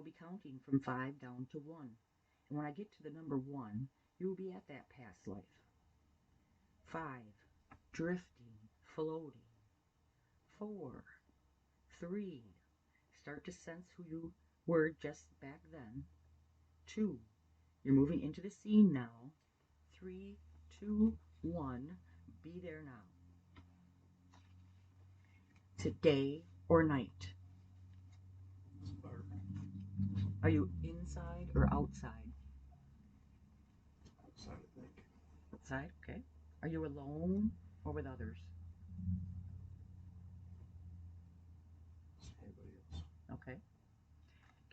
will be counting from 5 down to 1. And when I get to the number 1, you will be at that past life. 5, drifting, floating. 4, 3, start to sense who you were just back then. 2, you're moving into the scene now. 3, 2, 1, be there now. Today or night? Are you inside or outside? Outside, I think. Outside, okay. Are you alone or with others? Anybody else? Okay.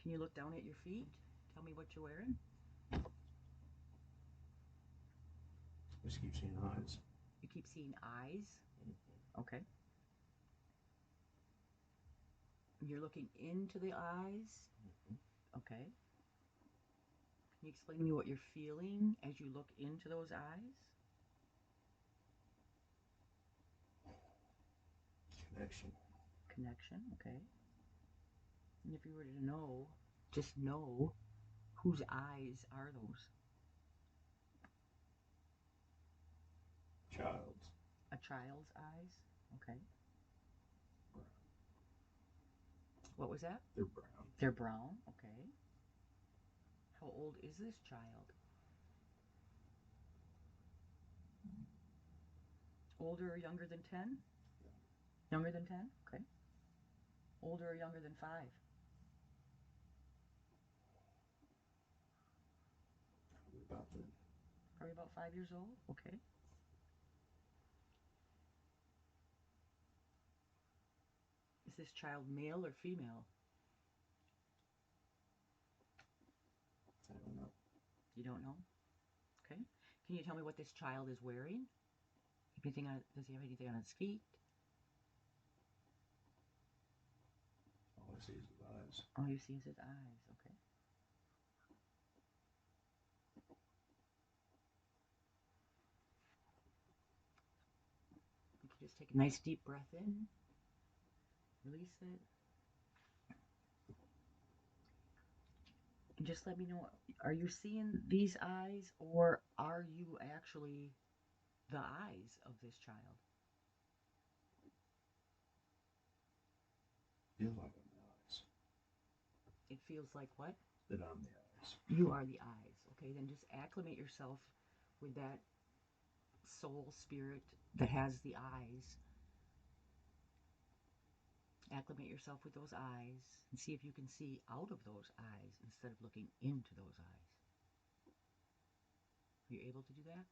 Can you look down at your feet? Tell me what you're wearing. I just keep seeing eyes. You keep seeing eyes? Okay. You're looking into the eyes? Okay. Can you explain to me what you're feeling as you look into those eyes? Connection. Connection, okay. And if you were to know, just know, whose eyes are those? Child's. A child's eyes? Okay. Brown. What was that? They're brown. They're brown, okay. How old is this child? Older or younger than 10? Younger than 10? Okay. Older or younger than 5? Probably about 5 years old? Okay. Is this child male or female? I don't know. You don't know? Okay. Can you tell me what this child is wearing? Anything on, does he have anything on his feet? All I see is his eyes. All you see is his eyes. Okay. You can just take a nice deep breath in. Release it. And just let me know, are you seeing these eyes or are you actually the eyes of this child? Feels like I'm the eyes. It feels like what? That I'm the eyes. You are the eyes. Okay, then just acclimate yourself with that soul spirit that has the eyes. Acclimate yourself with those eyes and see if you can see out of those eyes instead of looking into those eyes. Are you able to do that?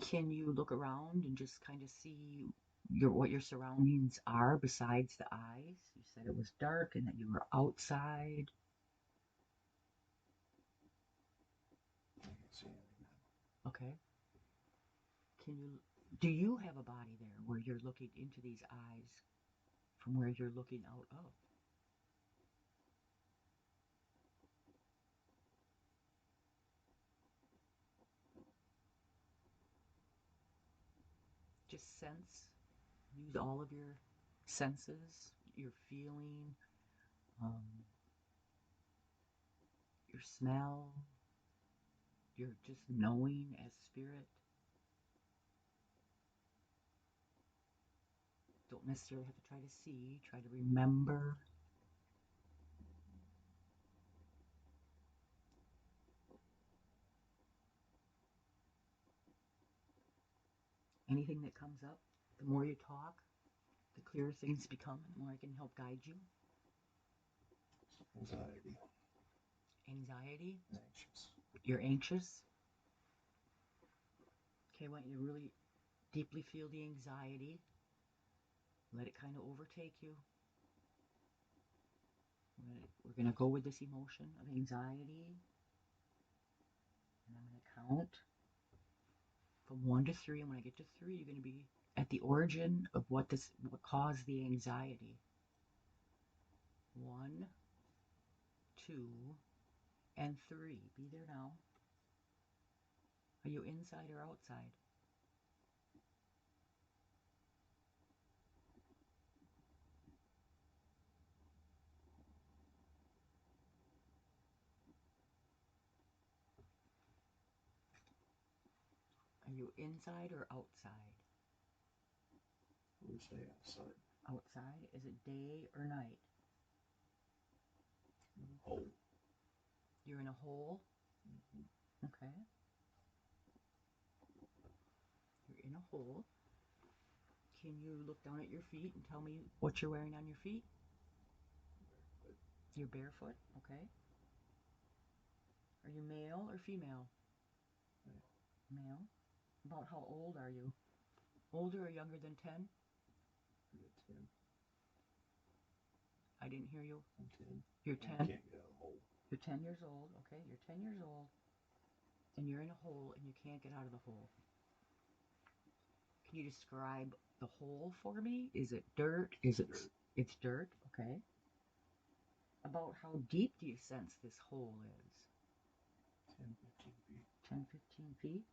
Can you look around and just kind of see what your surroundings are besides the eyes? You said it was dark and that you were outside. I can't see anything now. Okay. Do you have a body there where you're looking into these eyes from where you're looking out of? Just sense, use all of your senses, your feeling, your smell, your just knowing as spirit. Don't necessarily have to try to see, try to remember. Anything that comes up, the more you talk, the clearer things become, the more I can help guide you. Anxiety. Anxiety? Anxious. You're anxious? Okay, I want you to really deeply feel the anxiety. Let it kind of overtake you. We're going to go with this emotion of anxiety. And I'm going to count from 1 to 3. And when I get to 3, you're going to be at the origin of what caused the anxiety. 1, 2, and 3. Be there now. Are you inside or outside? you inside or outside? I would say outside. Outside? Is it day or night? Hole. You're in a hole? Okay. You're in a hole. Can you look down at your feet and tell me what you're wearing on your feet? Barefoot. You're barefoot? Okay. Are you male or female? Male. Male. About how old are you? Older or younger than 10? I'm at 10. I didn't hear you. I'm 10. You're I 10? can't get out of the hole. You're 10 years old. Okay, you're 10 years old. And you're in a hole and you can't get out of the hole. Can you describe the hole for me? Is it dirt? It's dirt? Okay. About how deep do you sense this hole is? 10, 15 feet. 10, 15 feet?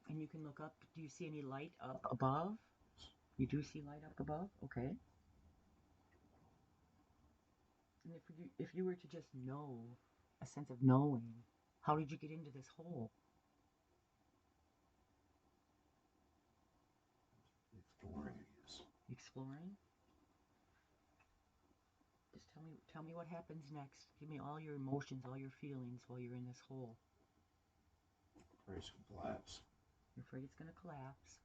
And you can look up. Do you see any light up above? You do see light up above? Okay. And if you were to just know, a sense of knowing, how did you get into this hole? Exploring, I guess. Exploring? Just tell me what happens next. Give me all your emotions, all your feelings while you're in this hole. Afraid it's going to collapse. You're afraid it's going to collapse.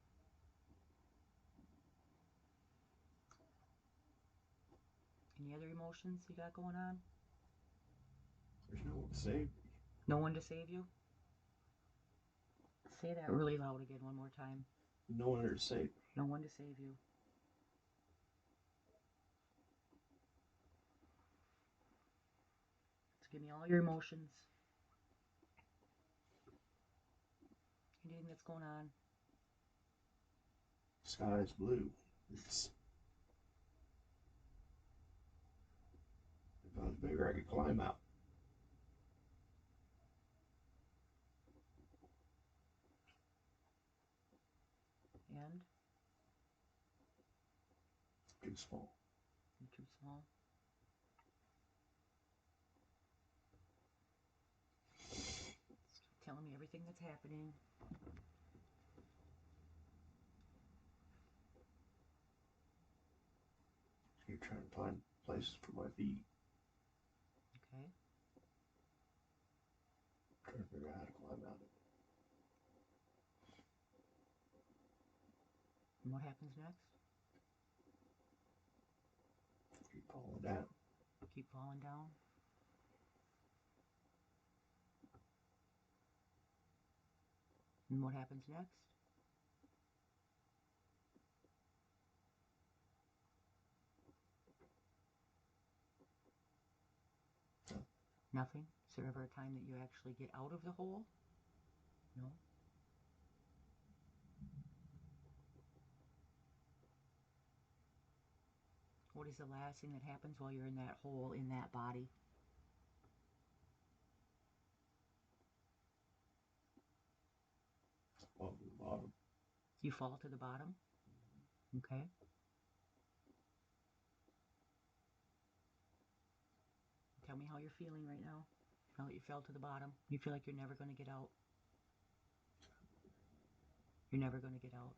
Any other emotions you got going on? There's no one to save me. No one to save you? Say that really loud again one more time. No one there to save me. No one to save you. So give me all your emotions. Anything that's going on. Sky is blue. It's, if I was bigger, I could climb out. And? Too small. You're too small. Telling me everything that's happening. You're trying to find places for my feet. Okay. Trying to figure out how to climb out of it. And what happens next? Keep falling down. Keep falling down. And what happens next? Nothing? Is there ever a time that you actually get out of the hole? No? What is the last thing that happens while you're in that hole, in that body? Fall to the bottom. You fall to the bottom? Okay. Tell me how you're feeling right now. Now that you fell to the bottom. You feel like you're never going to get out. You're never going to get out.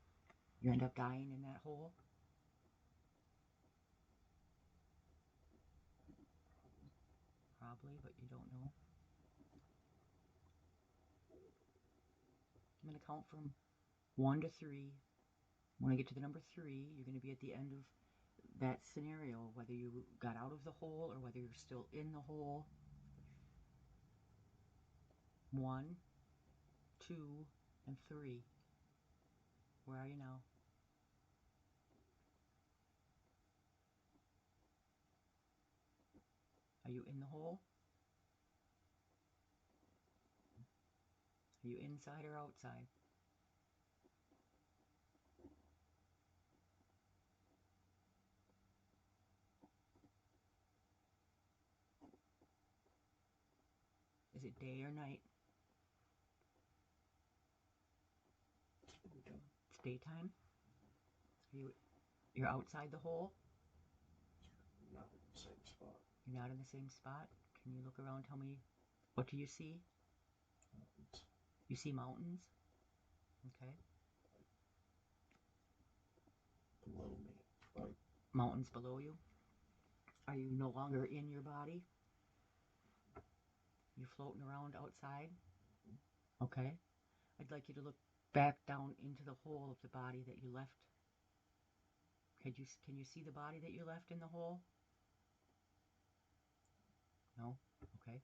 You end up dying in that hole. Probably, but you don't know. I'm going to count from 1 to 3. When I get to the number 3, you're going to be at the end of that scenario, whether you got out of the hole or whether you're still in the hole. 1, 2, and 3. Where are you now? Are you in the hole? Are you inside or outside? Is it day or night? It's daytime. You're outside the hole? Not in the same spot. You're not in the same spot? Can you look around and tell me, what do you see? Mountains. You see mountains? Okay. Below me. Right. Mountains below you? Are you no longer in your body? You're floating around outside? Okay. I'd like you to look back down into the hole of the body that you left. Can you see the body that you left in the hole? No? Okay.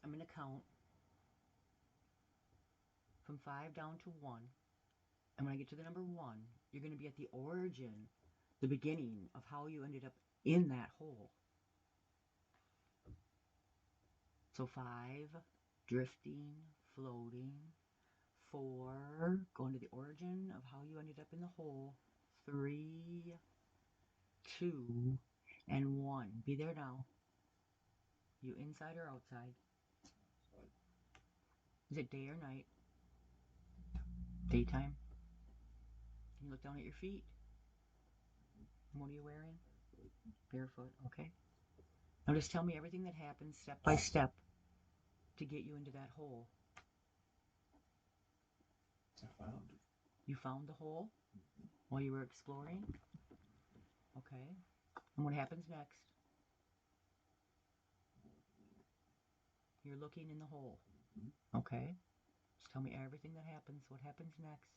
I'm going to count from 5 down to 1. And when I get to the number 1, you're going to be at the origin, the beginning of how you ended up in that hole. So 5, drifting, floating. 4, going to the origin of how you ended up in the hole. 3, 2, and 1. Be there now. You inside or outside? Is it day or night? Daytime. Can you look down at your feet? And what are you wearing? Barefoot. Okay. Now just tell me everything that happens step by step to get you into that hole. I found it. You found the hole while you were exploring? Okay. And what happens next? You're looking in the hole. Okay. Just tell me everything that happens. What happens next?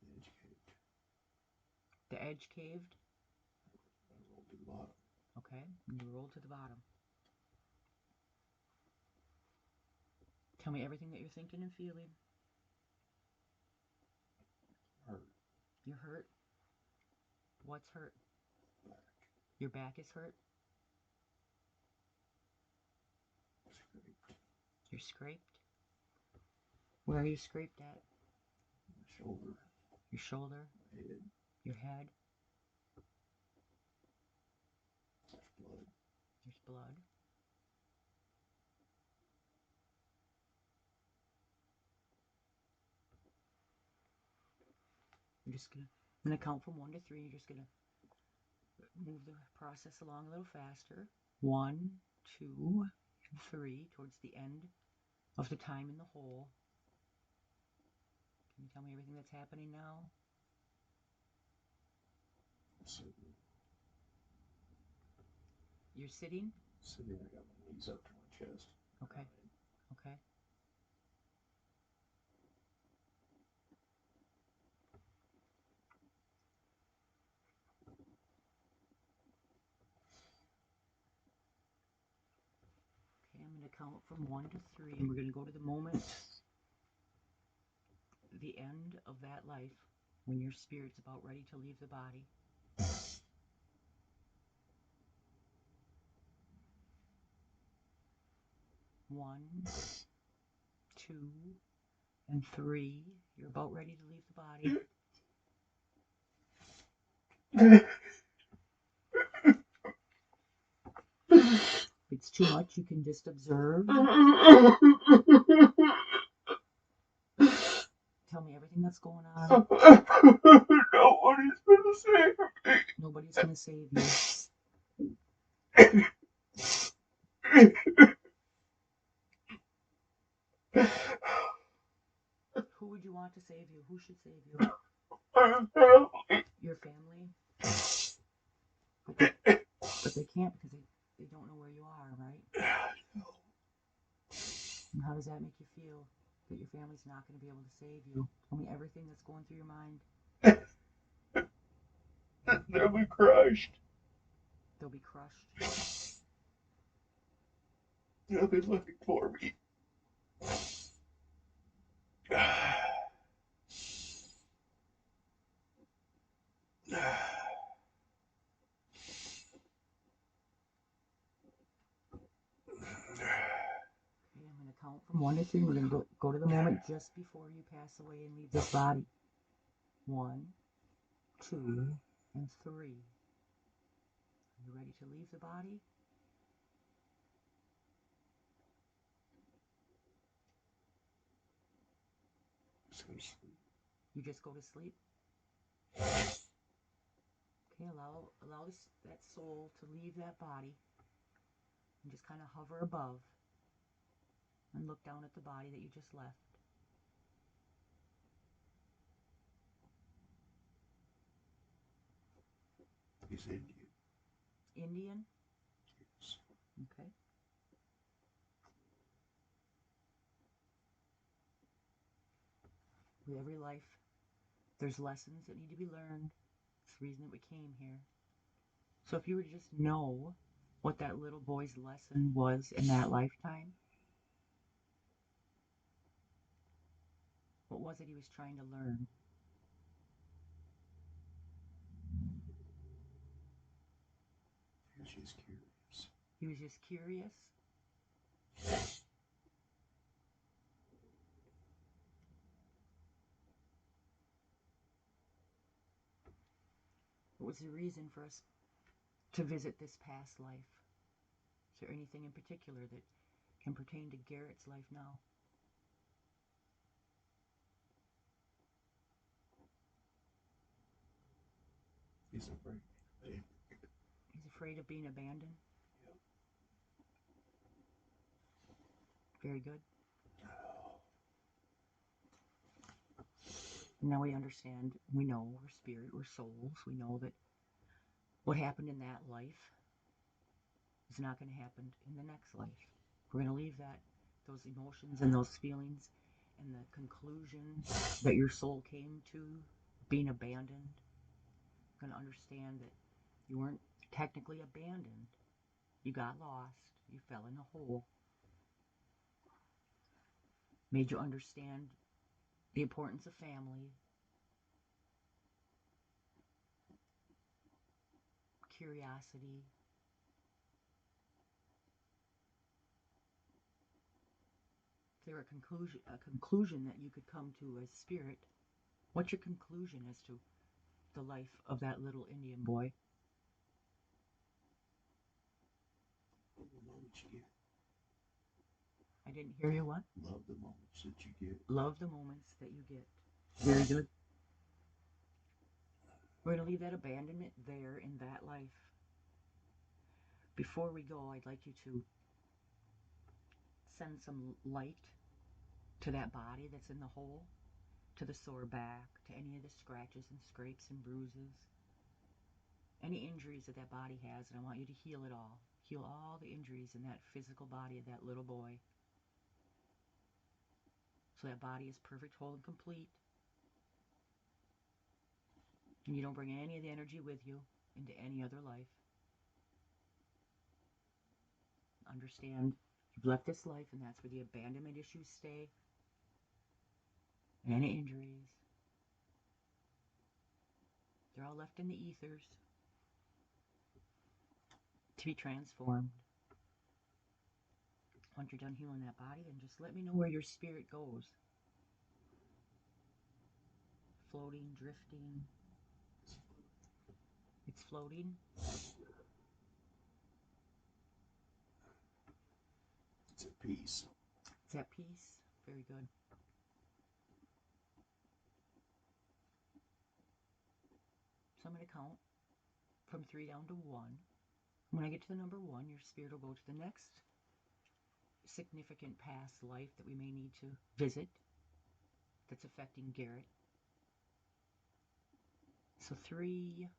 The edge caved. The edge caved? I rolled to the bottom. Okay. And you roll to the bottom. Tell me everything that you're thinking and feeling. Hurt. You're hurt? What's hurt? Back. Your back is hurt? Scraped. You're scraped? Where are you scraped at? My shoulder. Your shoulder? My head. Your head? There's blood. There's blood. I'm gonna count from 1 to 3. You're just gonna move the process along a little faster. 1, 2, and 3 towards the end of the time in the hole. Can you tell me everything that's happening now? Sitting. You're sitting? Sitting. I got my knees up to my chest. Okay. Okay. Okay, I'm going to count from 1 to 3, and we're going to go to the moment, the end of that life, when your spirit's about ready to leave the body. 1, 2, and 3. You're about ready to leave the body. If it's too much, you can just observe. Tell me everything that's going on. Nobody's gonna save me. Nobody's going to save you. Who would you want to save you? Who should save you? Your family? But they can't because they don't know where you are, right? And how does that make you feel? That your family's not going to be able to save you? Tell me everything that's going through your mind. They'll be crushed. They'll be crushed. They'll be looking for me. Okay, I'm going to count from 1 to 3. We're going to go to the moment just before you pass away and leave this body. 1, 2, and 3. Are you ready to leave the body? Just go to sleep. You just go to sleep? Okay, allow that soul to leave that body and just kind of hover above and look down at the body that you just left. He's Indian. Indian? Yes. Okay. With every life, there's lessons that need to be learned. It's the reason that we came here. So if you were to just know what that little boy's lesson was in that lifetime, what was it he was trying to learn? He was just curious. He was just curious. What was the reason for us to visit this past life? Is there anything in particular that can pertain to Garrett's life now? He's afraid. He's afraid of being abandoned? Yep. Very good. Now we understand, we know we're spirit, we're souls. We know that what happened in that life is not going to happen in the next life. We're going to leave those emotions and those feelings and the conclusion that your soul came to, being abandoned. You're going to understand that you weren't technically abandoned. You got lost. You fell in a hole. Made you understand the importance of family, curiosity. Is there a conclusion that you could come to as spirit? What's your conclusion as to the life of that little Indian boy? Love the moments you get. I didn't hear you. What? Love the moments that you get. Love the moments that you get. Very good. We're going to leave that abandonment there in that life. Before we go, I'd like you to send some light to that body that's in the hole, to the sore back, to any of the scratches and scrapes and bruises, any injuries that body has, and I want you to heal it all. Heal all the injuries in that physical body of that little boy. So that body is perfect, whole, and complete. And you don't bring any of the energy with you into any other life. Understand, you've left this life, and that's where the abandonment issues stay. And any injuries. They're all left in the ethers to be transformed. Once you're done healing that body, then just let me know where your spirit goes. Floating, drifting. It's floating. It's at peace. It's at peace. Very good. So I'm going to count from 3 down to 1. When I get to the number 1, your spirit will go to the next significant past life that we may need to visit that's affecting Garrett. So 3,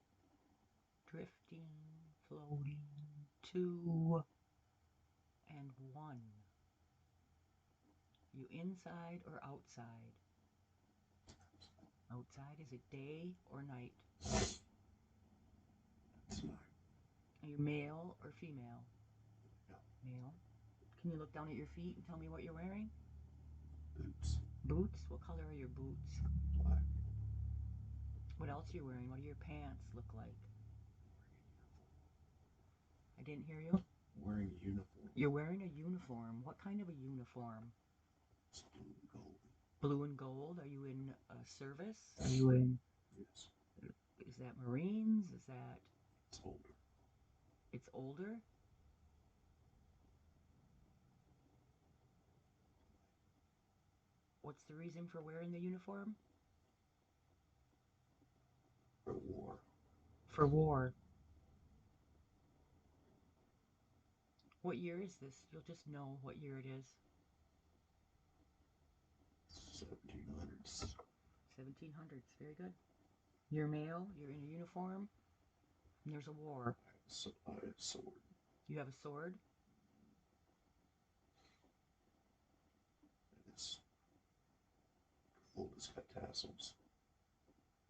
drifting, floating, 2, and 1. You inside or outside? Outside. Is it day or night? It's not. Are you male or female? No. Male. Can you look down at your feet and tell me what you're wearing? Boots. Boots? What color are your boots? Black. What else are you wearing? What do your pants look like? I didn't hear you. Wearing a uniform. You're wearing a uniform. What kind of a uniform? It's blue and gold. Blue and gold? Are you in service? Are you in... Yes. Is that Marines? Is that... It's older. It's older? What's the reason for wearing the uniform? For war. For war. What year is this? You'll just know what year it is. 1700s. 1700s. Very good. You're male. You're in a uniform. And there's a war. I have a sword. You have a sword. It's old. It's got tassels.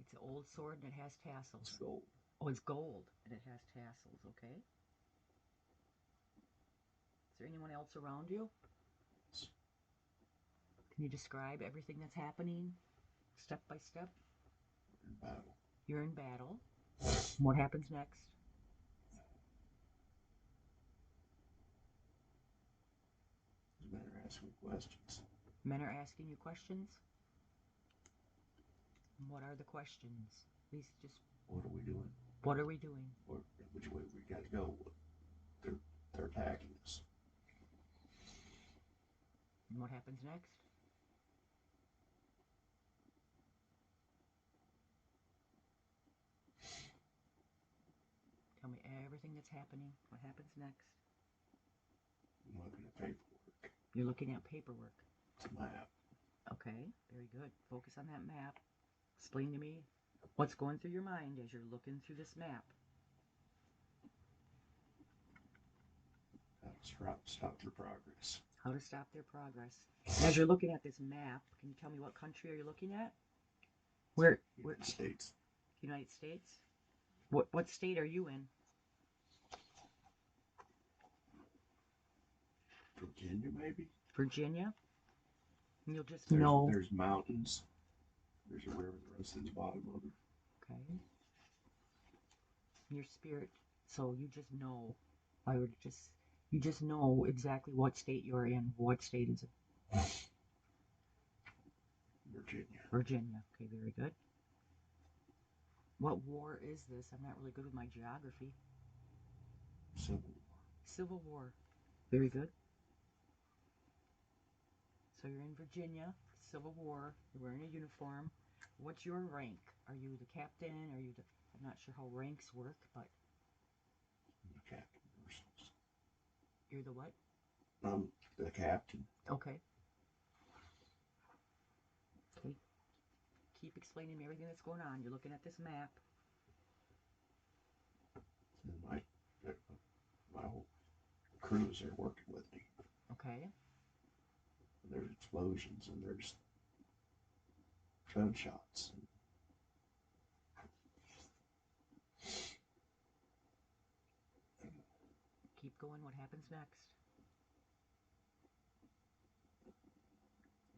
It's an old sword and it has tassels. It's gold. Oh, it's gold and it has tassels. Okay. Is there anyone else around you? Can you describe everything that's happening step by step? In battle. You're in battle. What happens next? Men are asking questions. Men are asking you questions? What are the questions? Please just... What are we doing? What are we doing? Which way we got to go? They're attacking us. And what happens next? Tell me everything that's happening. What happens next? I'm looking at paperwork. You're looking at paperwork. It's a map. Okay, very good. Focus on that map. Explain to me what's going through your mind as you're looking through this map. How to stop their progress. How to stop their progress. As you're looking at this map, can you tell me what country are you looking at? Where? United States. United States? What state are you in? Virginia, maybe? Virginia? And you'll just know. There's mountains. There's a river that runs through the bottom of it. Okay. Your spirit, so you just know. I would just, you just know exactly what state you're in. What state is it? Virginia. Virginia. Okay, very good. What war is this? I'm not really good with my geography. Civil War. Civil War. Very good. So you're in Virginia, Civil War, you're wearing a uniform. What's your rank? Are you the captain? Are you the... I'm not sure how ranks work, but... I'm the captain. You're the what? I'm the captain. Okay. Okay. Keep explaining me everything that's going on. You're looking at this map. And my whole crews are working with me. Okay. And there's explosions and there's gunshots. Keep going. What happens next?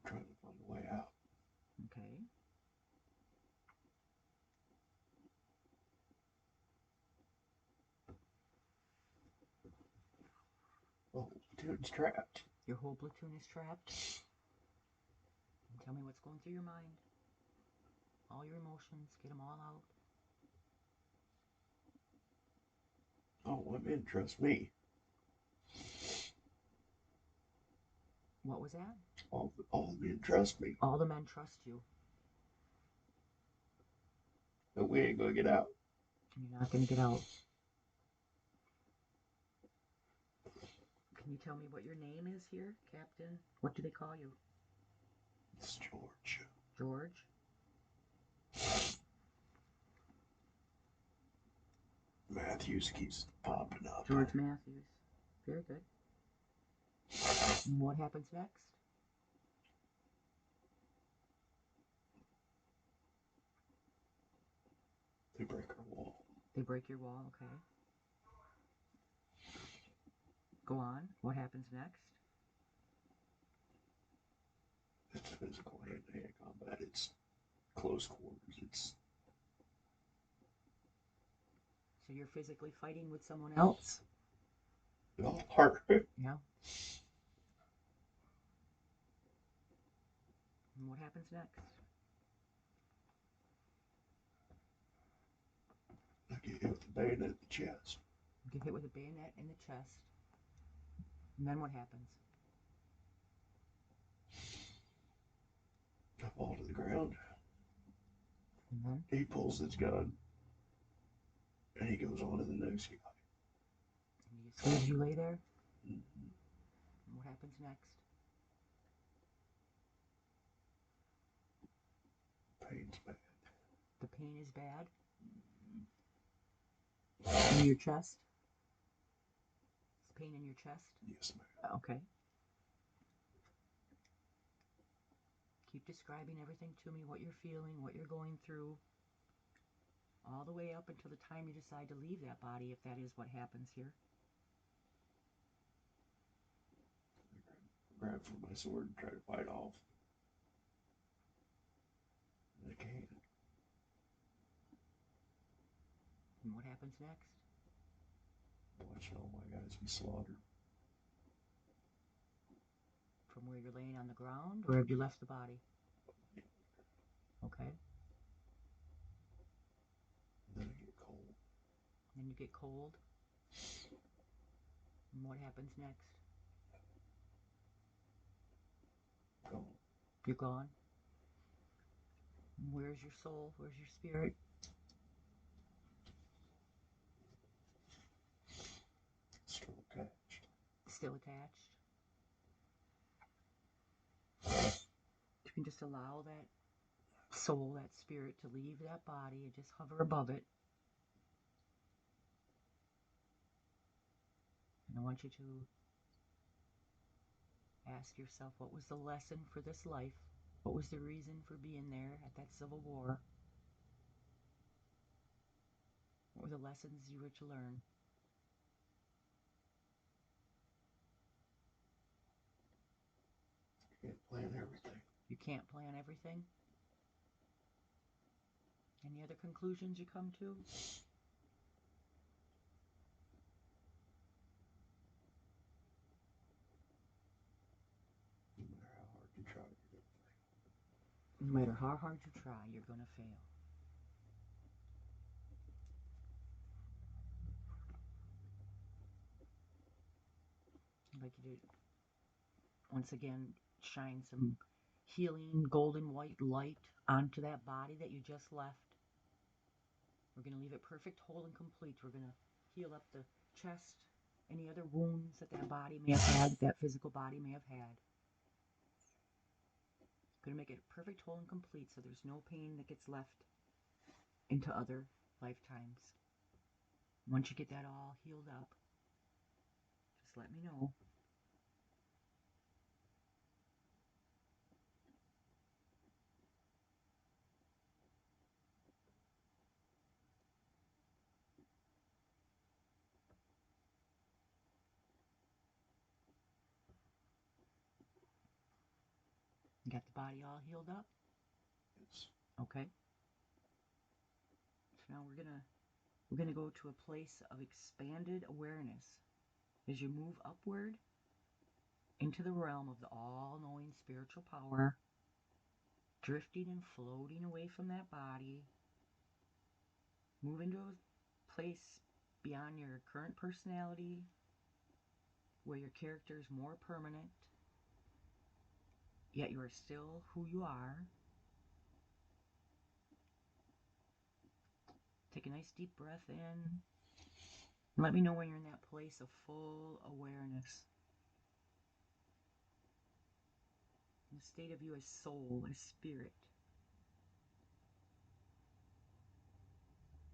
I'm trying to find a way out. Okay. Oh, the platoon's trapped. Your whole platoon is trapped. And tell me what's going through your mind. All your emotions. Get them all out. Oh, women trust me. What was that? All the men trust me. All the men trust you. But we ain't gonna get out. You're not going to get out. Can you tell me what your name is here, Captain? What do they call you? It's George. George? Matthews keeps popping up. George Matthews. Very good. And what happens next? They break our wall. They break your wall, okay. Go on. What happens next? It's physical hand-to-hand combat. It's close quarters. It's... So you're physically fighting with someone else? all part of it. Yeah. And what happens next? I get hit with a bayonet in the chest. You get hit with a bayonet in the chest. And then what happens? I fall to the ground. And then? He pulls his gun. And he goes on to the next guy. And he just leaves you lay there? Mm-hmm. And what happens next? Pain's bad. The pain is bad? In your chest? Is pain in your chest? Yes, ma'am. Okay. Keep describing everything to me, what you're feeling, what you're going through, all the way up until the time you decide to leave that body, if that is what happens here. I grab for my sword and try to fight off. And I can't. And what happens next? Watching all my guys be slaughtered. From where you're laying on the ground, or have you left the body? Okay. And then I get cold. Then you get cold. And what happens next? Gone. You're gone. And where's your soul? Where's your spirit? Still attached. Still attached. You can just allow that soul, that spirit, to leave that body and just hover above it. And I want you to ask yourself, what was the lesson for this life? What was the reason for being there at that Civil War? What were the lessons you were to learn? You can't plan everything. You can't plan everything? Any other conclusions you come to? No matter how hard you try, you're going to fail. No matter how hard you try, you're going to fail. I'd like you to, once again, shine some healing golden white light onto that body that you just left. We're going to leave it perfect, whole, and complete. We're going to heal up the chest, any other wounds that that body may have had, that physical body may have had. Going to make it perfect, whole, and complete so there's no pain that gets left into other lifetimes. Once you get that all healed up, just let me know. You got the body all healed up? Yes. Okay. So now we're gonna go to a place of expanded awareness as you move upward into the realm of the all-knowing spiritual power, drifting and floating away from that body. Move into a place beyond your current personality, where your character is more permanent, yet you are still who you are. Take a nice deep breath in. Let me know when you're in that place of full awareness. In the state of you as soul, as spirit.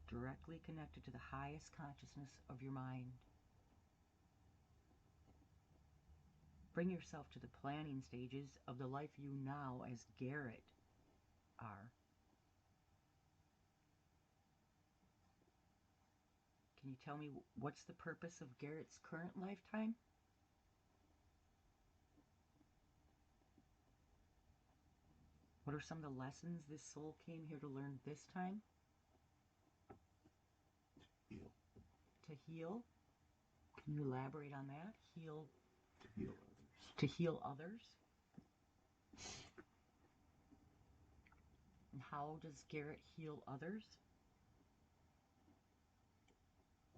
Directly connected to the highest consciousness of your mind. Bring yourself to the planning stages of the life you now as Garrett are. Can you tell me what's the purpose of Garrett's current lifetime? What are some of the lessons this soul came here to learn this time? Heal. To heal? Can you elaborate on that? Heal. To heal others. To heal others? And how does Garrett heal others?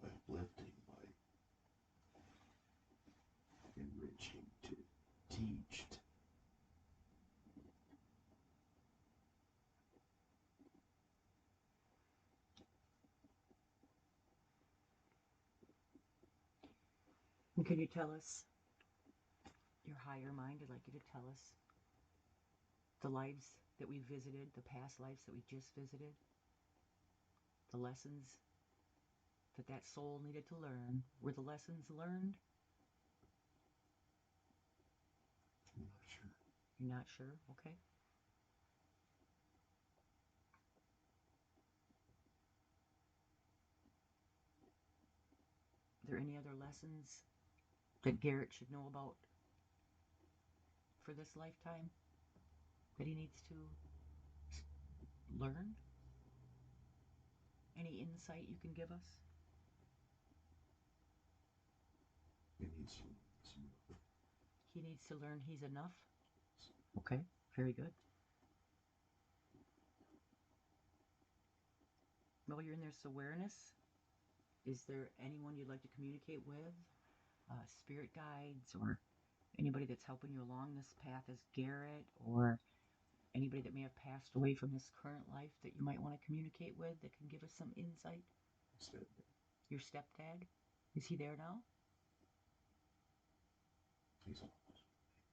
By uplifting, by enriching, to teach. And can you tell us, your higher mind, I'd like you to tell us the lives that we visited, the past lives that we just visited, the lessons that soul needed to learn. Were the lessons learned? I'm not sure. You're not sure? Okay. Are there any other lessons that Garrett should know about for this lifetime that he needs to learn? Any insight you can give us? He needs some. He needs to learn he's enough? Okay, very good. While you're in this awareness, is there anyone you'd like to communicate with? Spirit guides or anybody that's helping you along this path as Garrett, or anybody that may have passed away from this current life that you might want to communicate with that can give us some insight? Your stepdad? Is he there now?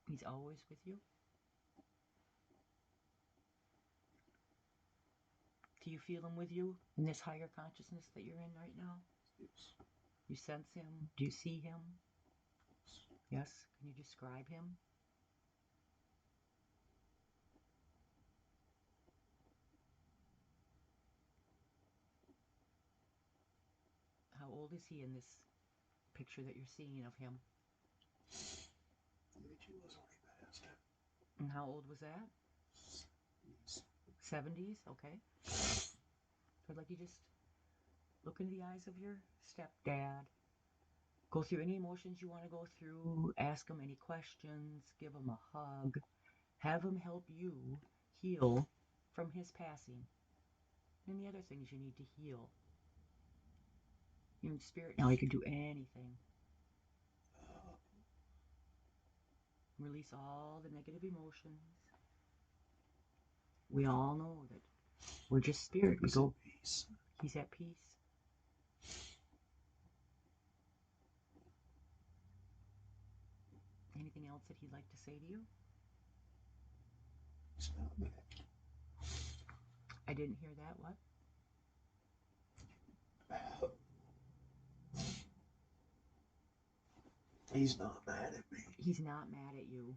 He's always with you? Do you feel him with you in this higher consciousness that you're in right now? Yes. You sense him? Do you see him? Yes? Can you describe him? How old is he in this picture that you're seeing of him? The age he was when he passed. And how old was that? 70s? Okay. So I'd like you just look into the eyes of your stepdad. Go through any emotions you want to go through. Ask him any questions. Give him a hug. Have him help you heal from his passing. And the other things you need to heal. You're in spirit now. You can do anything. Release all the negative emotions. We all know that we're just spirit. We go. Peace. He's at peace. Anything else that he'd like to say to you? He's not mad. I didn't hear that. What? He's not mad at me. He's not mad at you.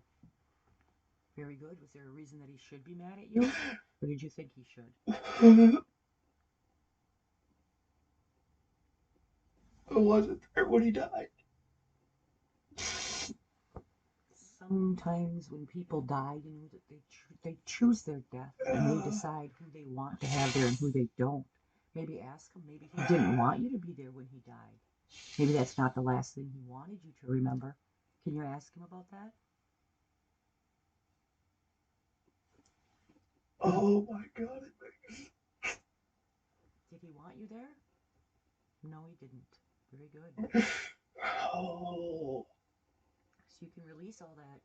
Very good. Was there a reason that he should be mad at you? Or did you think he should? I wasn't there when he died. Sometimes when people die, you know, that they choose their death and they decide who they want to have there and who they don't. Maybe ask him. Maybe he didn't want you to be there when he died. Maybe that's not the last thing he wanted you to remember. Can you ask him about that? Oh my God, it makes... Did he want you there? No, he didn't. Very good. Oh. So you can release all that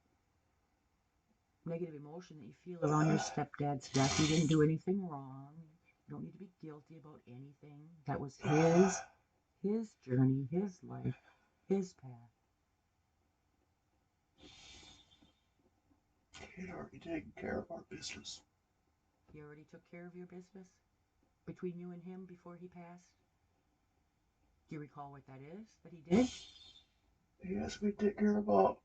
negative emotion that you feel around your stepdad's death. You didn't do anything wrong. You don't need to be guilty about anything. That was his journey, his life, his path. He had already taken care of our business. He already took care of your business between you and him before he passed? Do you recall what that is that he did? He asked me to take care of all.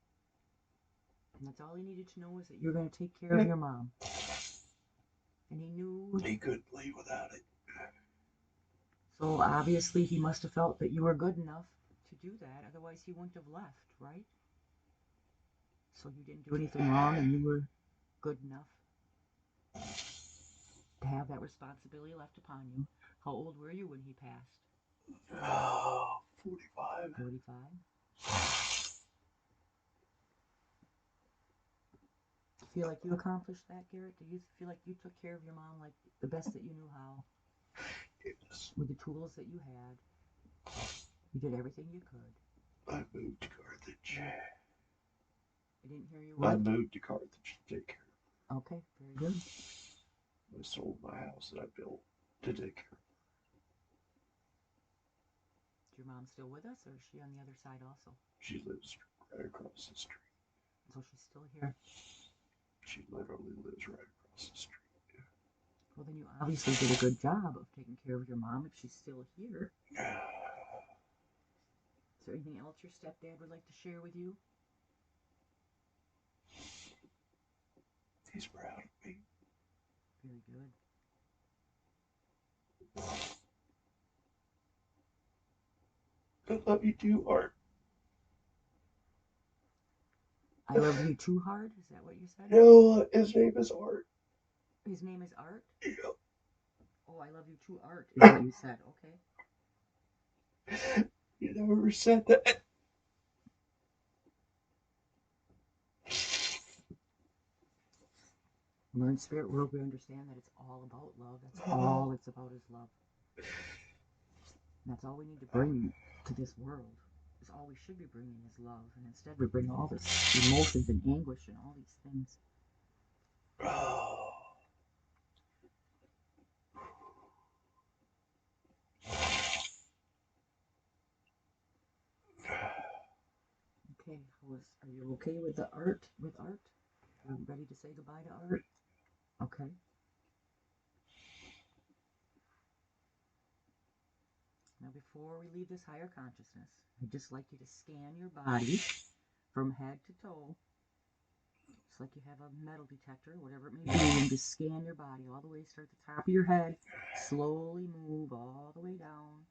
And that's all he needed to know, is that you're going to take care of your mom. And he knew. He couldn't leave without it. So obviously he must have felt that you were good enough to do that. Otherwise he wouldn't have left, right? So you didn't do anything wrong and you were good enough to have that responsibility left upon you. How old were you when he passed? Oh, 45. 45. Feel like you accomplished that, Garrett? Do you feel like you took care of your mom like the best that you knew how? Yes. With the tools that you had, you did everything you could. I moved to Carthage. I didn't hear you. What? I moved to Carthage to take care of her. Okay, very good. I sold my house that I built to take care of her. Is your mom still with us, or is she on the other side also? She lives right across the street. So she's still here. She literally lives right across the street. Yeah. Well, then you obviously did a good job of taking care of your mom if she's still here. Is there anything else your stepdad would like to share with you? He's proud of me. Very good. I love you too, Art. I love you too hard? Is that what you said? No, his name is Art. His name is Art? Yeah. Oh, I love you too, Art, is what you said. Okay. You never said that. When we're in spirit world, we understand that it's all about love. That's all it's about is love. And that's all we need to bring to this world. Is all we should be bringing is love. And instead we bring all this emotions and anguish and all these things. Okay, are you okay with the art? With Art? Are you ready to say goodbye to Art? Okay. Now, before we leave this higher consciousness, I'd just like you to scan your body from head to toe. It's like you have a metal detector, whatever it may be, and just scan your body all the way, start at the top of your head, slowly move all the way down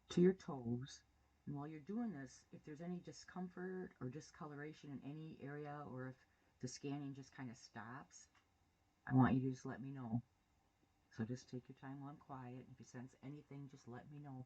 to your toes. And while you're doing this, if there's any discomfort or discoloration in any area, or if the scanning just kind of stops, I want you to just let me know. So just take your time while I'm quiet. If you sense anything, just let me know.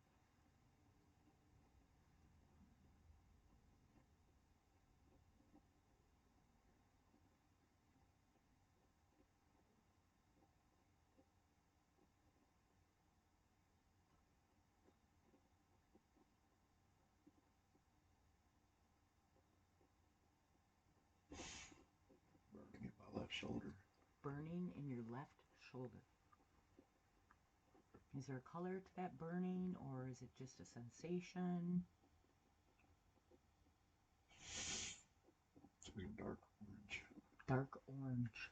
Burning in my left shoulder. Burning in your left shoulder. Is there a color to that burning, or is it just a sensation? It's like a dark orange. Dark orange.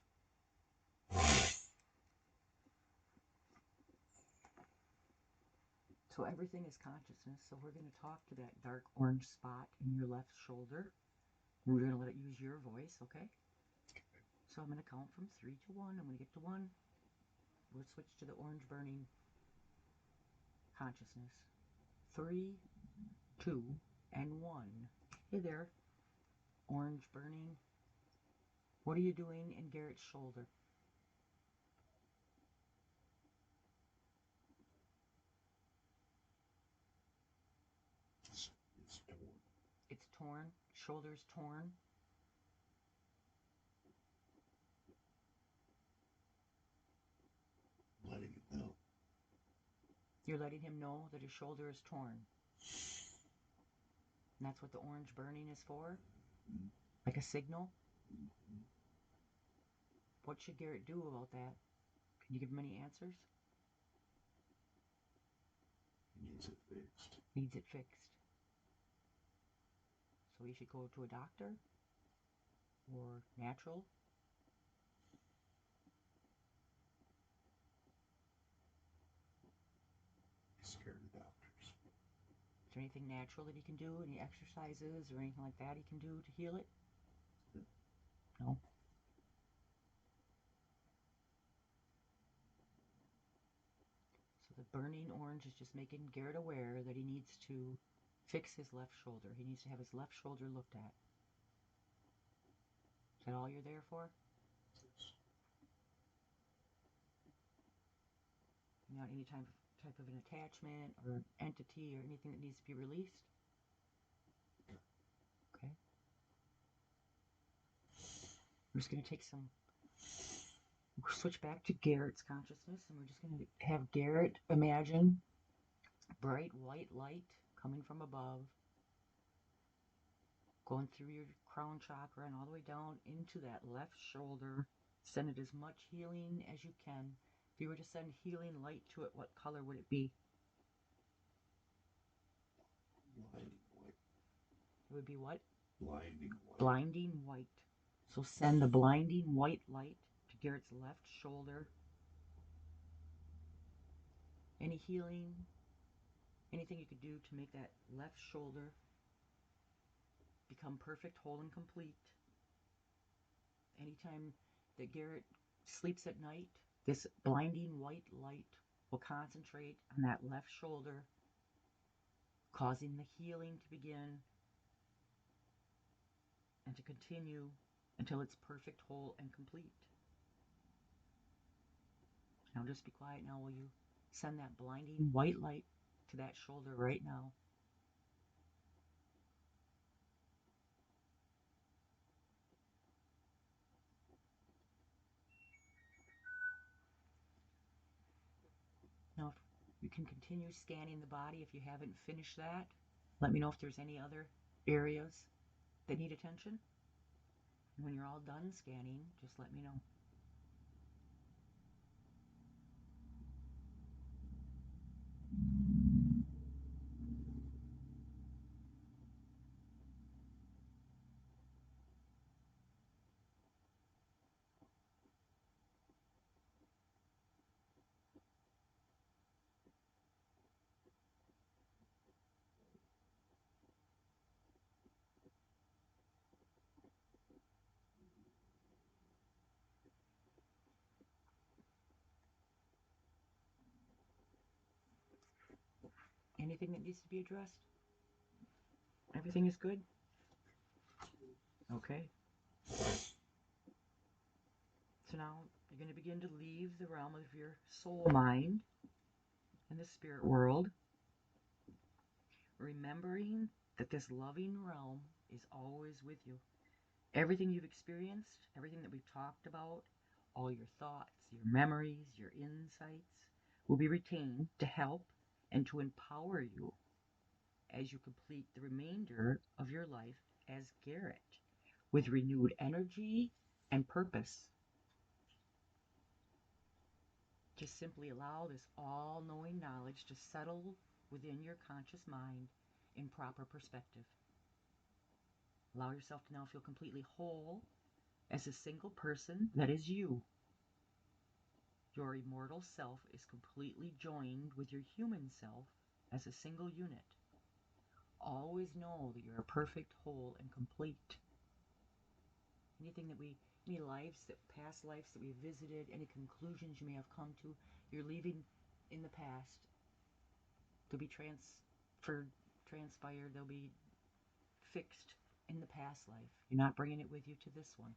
So everything is consciousness. So we're going to talk to that dark orange spot in your left shoulder. We're going to let it use your voice, okay? So I'm going to count from 3 to 1. I'm going to get to 1. We'll switch to the orange burning consciousness. 3, 2, and 1. Hey there, orange burning. What are you doing in Garrett's shoulder? It's torn. It's torn. Shoulder's torn. Letting him know. You're letting him know that his shoulder is torn. And that's what the orange burning is for? Mm-hmm. Like a signal? Mm-hmm. What should Garrett do about that? Can you give him any answers? He needs it fixed. Needs it fixed. So he should go to a doctor? Or natural? He's scared of doctors. Is there anything natural that he can do? Any exercises or anything like that he can do to heal it? No. So the burning orange is just making Garrett aware that he needs to fix his left shoulder. He needs to have his left shoulder looked at. Is that all you're there for? Yes. Not any type of an attachment or entity or anything that needs to be released? Okay. We're just going to take some, we'll switch back to Garrett's consciousness, and we're just going to have Garrett imagine bright white light coming from above, going through your crown chakra and all the way down into that left shoulder. Send it as much healing as you can. If you were to send healing light to it, what color would it be? Blinding white. It would be what? Blinding white. Blinding white. So send the blinding white light to Garrett's left shoulder. Any healing, anything you could do to make that left shoulder become perfect, whole, and complete. Anytime that Garrett sleeps at night, this blinding white light will concentrate on that left shoulder, causing the healing to begin and to continue until it's perfect, whole, and complete. Now just be quiet now while you send that blinding white light to that shoulder right now. Now you can continue scanning the body if you haven't finished that. Let me know if there's any other areas that need attention. And when you're all done scanning, just let me know. Anything that needs to be addressed? Everything is good? Okay. So now you're going to begin to leave the realm of your soul mind in the spirit world, remembering that this loving realm is always with you. Everything you've experienced, everything that we've talked about, all your thoughts, your memories, your insights will be retained to help and to empower you as you complete the remainder of your life as Garrett with renewed energy and purpose. Just simply allow this all-knowing knowledge to settle within your conscious mind in proper perspective. Allow yourself to now feel completely whole as a single person that is you. Your immortal self is completely joined with your human self as a single unit. Always know that you're perfect, whole, and complete. Any past lives that we visited, any conclusions you may have come to, you're leaving in the past. They'll be transpired, they'll be fixed in the past life. You're not bringing it with you to this one.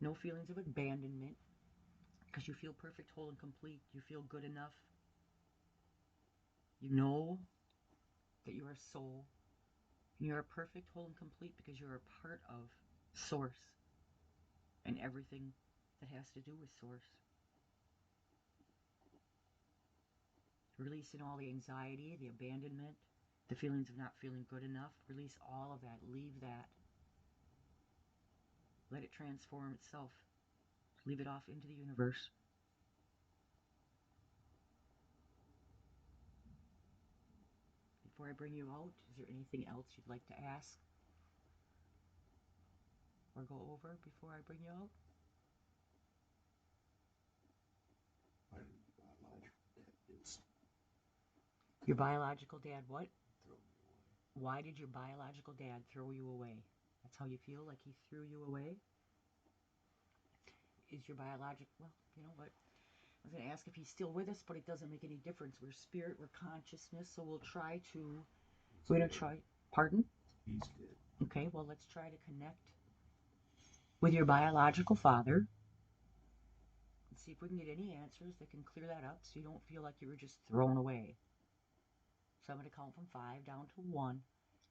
No feelings of abandonment, because you feel perfect, whole, and complete. You feel good enough. You know that you are soul. And you are perfect, whole, and complete because you are a part of Source and everything that has to do with Source. Releasing all the anxiety, the abandonment, the feelings of not feeling good enough. Release all of that. Leave that. Let it transform itself. Leave it off into the universe. Before I bring you out, is there anything else you'd like to ask or go over before I bring you out? Why did my biological dad did Your biological dad what? throw me away? Why did your biological dad throw you away? That's how you feel, like he threw you away? Is your biological... Well, you know what? I was going to ask if he's still with us, but it doesn't make any difference. We're spirit, we're consciousness, so we're going to try... Pardon? He's dead. Okay, well, let's try to connect with your biological father and see if we can get any answers that can clear that up so you don't feel like you were just thrown away. So I'm going to count from 5 down to 1.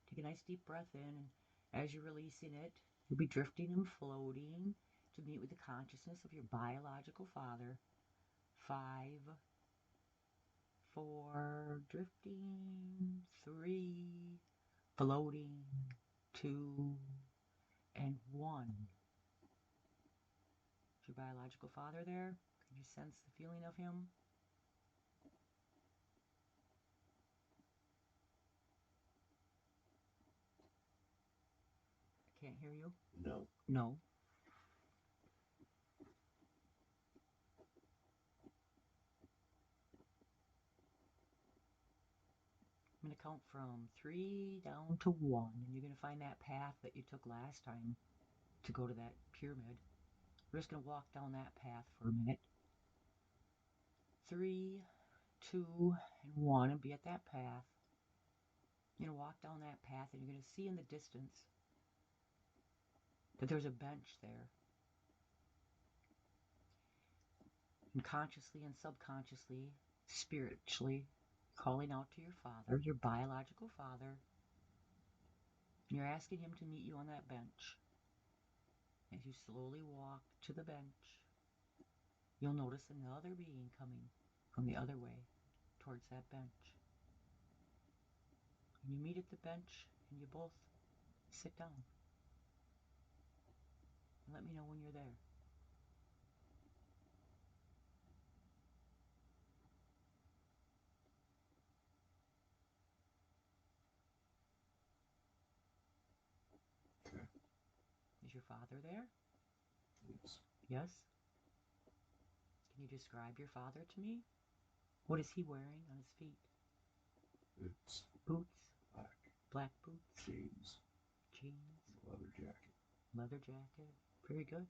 Take a nice deep breath in, and as you're releasing it, you'll be drifting and floating to meet with the consciousness of your biological father. 5, 4, drifting, 3, floating, 2, and 1. Is your biological father there? Can you sense the feeling of him? can't hear you? No. No. I'm going to count from 3 down to 1, and you're going to find that path that you took last time to go to that pyramid. We're just going to walk down that path for a minute. 3, 2, and 1, and be at that path. You're going to walk down that path, and you're going to see in the distance that there's a bench there. And consciously and subconsciously, spiritually, calling out to your father, your biological father, and you're asking him to meet you on that bench. As you slowly walk to the bench, you'll notice another being coming from the other way towards that bench. And you meet at the bench, and you both sit down. And let me know when you're there. Okay. Is your father there? Yes. Yes? Can you describe your father to me? What is he wearing on his feet? Boots. Boots? Black. Black boots? Jeans. Jeans? Leather jacket. Leather jacket? Very good.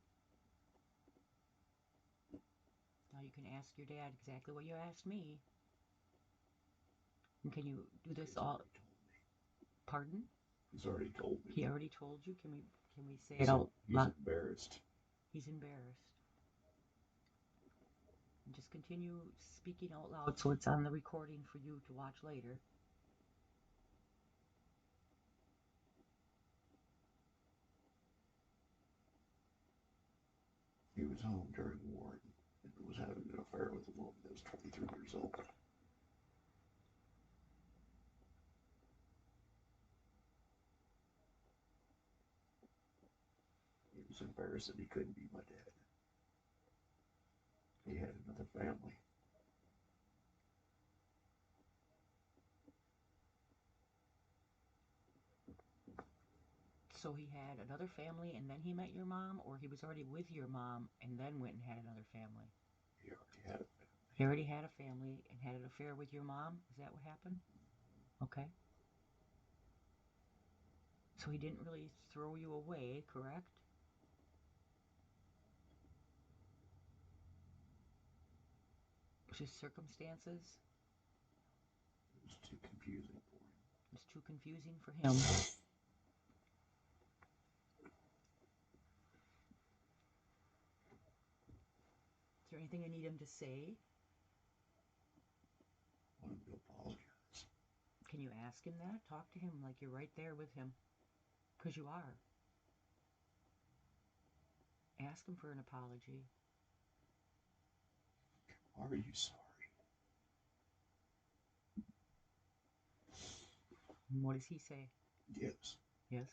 Now you can ask your dad exactly what you asked me. And can you do this He's all? already told me. Pardon? He's already told me. He already told you? Can we say it out loud? He's embarrassed. He's embarrassed. And just continue speaking out loud so it's on the recording for you to watch later. He was home during war and was having an affair with a woman that was 23 years old. He was embarrassed that he couldn't be my dad. He had another family. So he had another family and then he met your mom, or he was already with your mom and then went and had another family? He already had a family. He already had a family and had an affair with your mom? Is that what happened? Okay. So he didn't really throw you away, correct? Just circumstances? It was too confusing for him. It was too confusing for him. Is there anything you need him to say? I want him to apologize. Can you ask him that? Talk to him like you're right there with him. Because you are. Ask him for an apology. Are you sorry? And what does he say? Yes. Yes.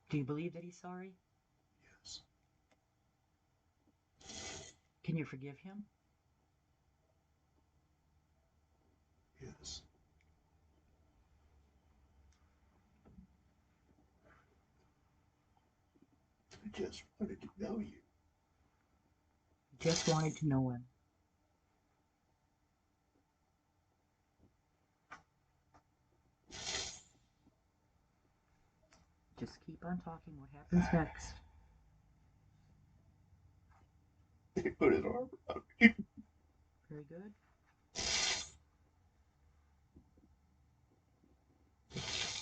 Do you believe that he's sorry? Yes. Can you forgive him? Yes. I just wanted to know you. Just wanted to know him. Just keep on talking. What happens next? He put his arm around me. Very good.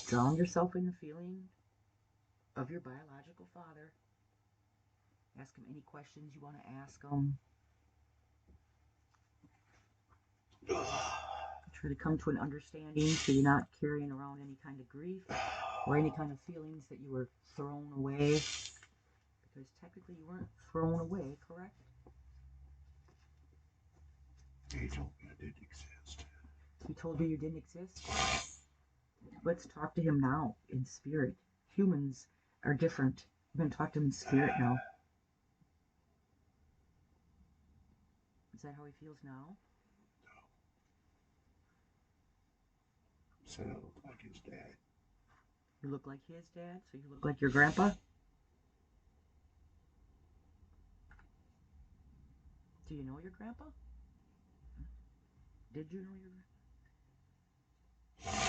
Drown yourself in the feeling of your biological father. Ask him any questions you want to ask him. Try to come to an understanding so you're not carrying around any kind of grief or any kind of feelings that you were thrown away. Because technically you weren't thrown away, correct? He told me I didn't exist. He told you didn't exist? Let's talk to him now in spirit. Humans are different. We're going to talk to him in spirit now. Is that how he feels now? Said I looked like his dad. You look like his dad, so you look like your grandpa? Do you know your grandpa? Did you know your grandpa?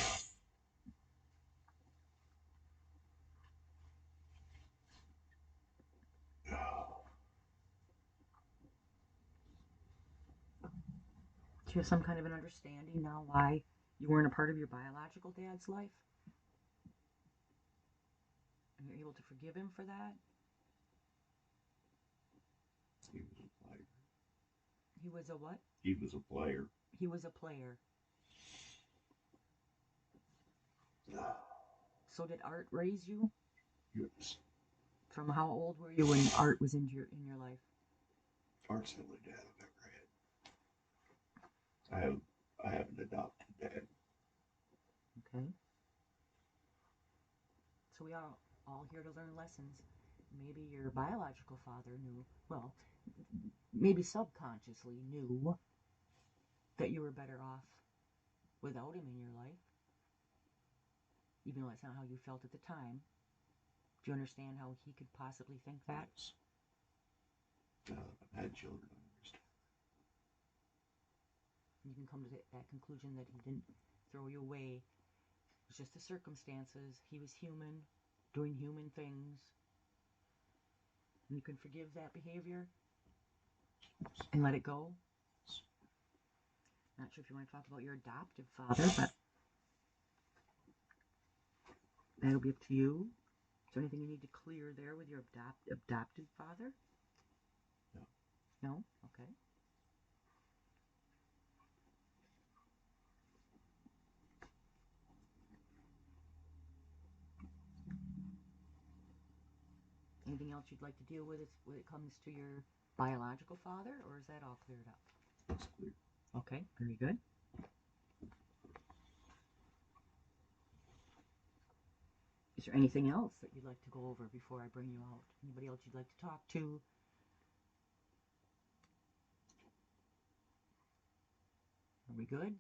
Do you have some kind of an understanding now why you weren't a part of your biological dad's life? And you're able to forgive him for that? He was a player. He was a what? He was a player. He was a player. So did Art raise you? Yes. From how old were you when Art was in your life? Art's the only dad I've ever had. I have an adopted dad. Okay. So we are all here to learn lessons. Maybe your biological father knew, well, maybe subconsciously knew that you were better off without him in your life, even though that's not how you felt at the time. Do you understand how he could possibly think that? Yes. Now that I've had children, I understand. You can come to that conclusion that he didn't throw you away. It was just the circumstances. He was human, doing human things. And you can forgive that behavior and let it go. Not sure if you want to talk about your adoptive father, but that'll be up to you. Is there anything you need to clear there with your adopted father? No. No? Okay. Anything else you'd like to deal with when it comes to your biological father, or is that all cleared up? It's clear. Okay, very good. Is there anything else that you'd like to go over before I bring you out? Anybody else you'd like to talk to? Are we good?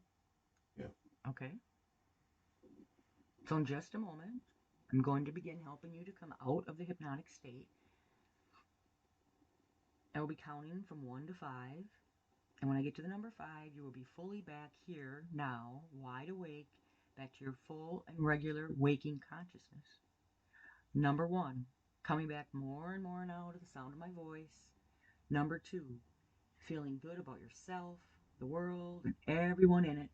Yeah. Okay. So in just a moment, I'm going to begin helping you to come out of the hypnotic state. I will be counting from 1 to 5. And when I get to the number 5, you will be fully back here now, wide awake, back to your full and regular waking consciousness. Number 1, coming back more and more now to the sound of my voice. Number 2, feeling good about yourself, the world, and everyone in it.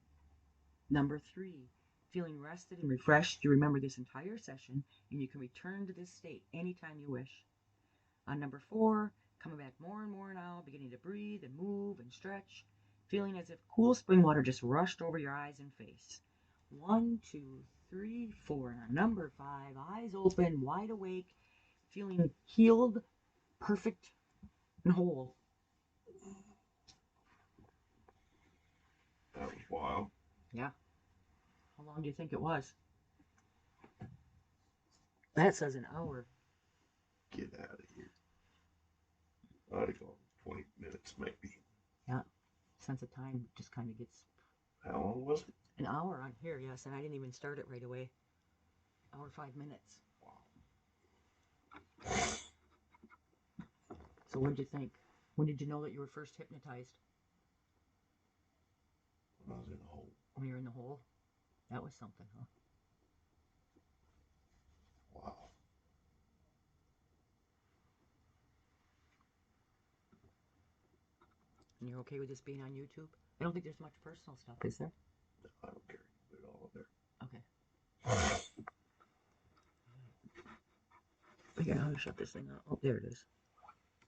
Number 3, feeling rested and refreshed. You remember this entire session, and you can return to this state anytime you wish. On number 4, coming back more and more now, beginning to breathe and move and stretch, feeling as if cool spring water just rushed over your eyes and face. 1, 2, 3, 4. And on number 5, eyes open, wide awake, feeling healed, perfect, and whole. That was wild. Yeah. How long do you think it was? That says an hour. Get out of here. I'd have gone 20 minutes maybe. Yeah. Sense of time just kind of gets... How long was it? An hour on here, yes, and I didn't even start it right away. Hour, 5 minutes. Wow. So what did you think? When did you know that you were first hypnotized? When I was in the hole. When you were in the hole? That was something, huh? Wow. And you're okay with this being on YouTube? I don't think there's much personal stuff, is there? No, I don't care. Put it all in there. Okay. Figure out how to shut this thing out. Oh, there it is.